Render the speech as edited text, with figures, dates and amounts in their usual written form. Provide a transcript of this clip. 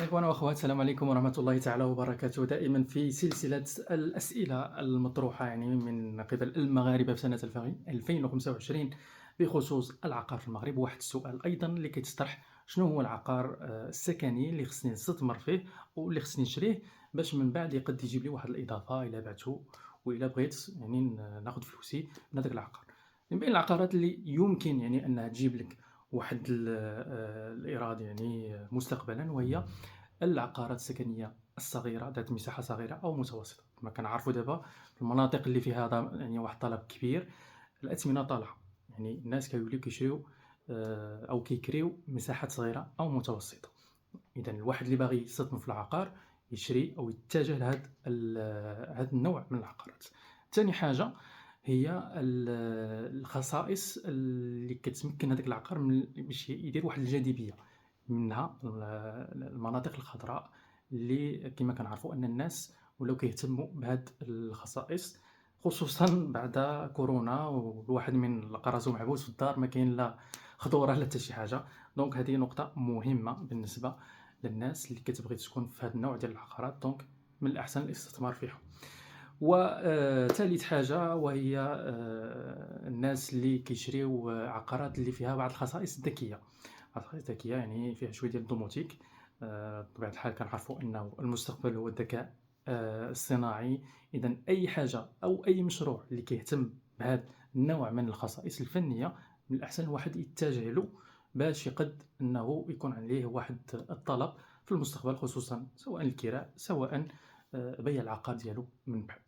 إخوان وأخوات، السلام عليكم ورحمة الله تعالى وبركاته. دائما في سلسلة الأسئلة المطروحة من قبل المغاربة في سنة 2025 بخصوص العقار في المغرب. واحد السؤال أيضا اللي كيتطرح: شنو هو العقار السكني اللي خصني نستثمر فيه واللي خصني نشريه باش من بعد يقد يجيب لي واحد الإضافة إلا بعته، وإلا بغيت ناخد فلوسي من هذاك العقار. من بين العقارات اللي يمكن أنها تجيب لك واحد الإيراد مستقبلا، وهي العقارات السكنية الصغيرة ذات مساحة صغيرة أو متوسطة. كما كنعرفوا دابا في المناطق اللي فيها واحد الطلب كبير، الأثمنة طالعة، الناس كيوليو كيشريو أو كيكريو مساحات صغيرة أو متوسطة. إذا الواحد اللي باغي يستثمر في العقار يشري أو يتجه لهاد هاد النوع من العقارات. ثاني حاجة هي الخصائص اللي كتمكن هذاك العقار باش يدير واحد الجاذبية. منها المناطق الخضراء، اللي كما كنعرفوا أن الناس ولاو كيهتموا بهاد الخصائص، خصوصا بعد كورونا والواحد من لقى راسو محبوس في الدار، ما كاين لا خضورة لا حتى شي حاجة. دونك هذه نقطة مهمة بالنسبة للناس اللي كتبغي تسكن في هذا النوع ديال العقارات. دونك من الأحسن الاستثمار فيها. وثالث حاجة وهي الناس اللي كيشريو عقارات اللي فيها بعض الخصائص الذكية. الخصائص الذكية فيها شوية ديال الدوموتيك. بطبيعة الحال كنعرفوا أنه المستقبل هو الذكاء الصناعي. إذا أي حاجة أو أي مشروع اللي كيهتم بهذا النوع من الخصائص الفنية، من الأحسن الواحد يتجه له باش يقد أنه يكون عليه واحد الطلب في المستقبل، خصوصا سواء الكراء سواء بيع العقار ديالو من بعد.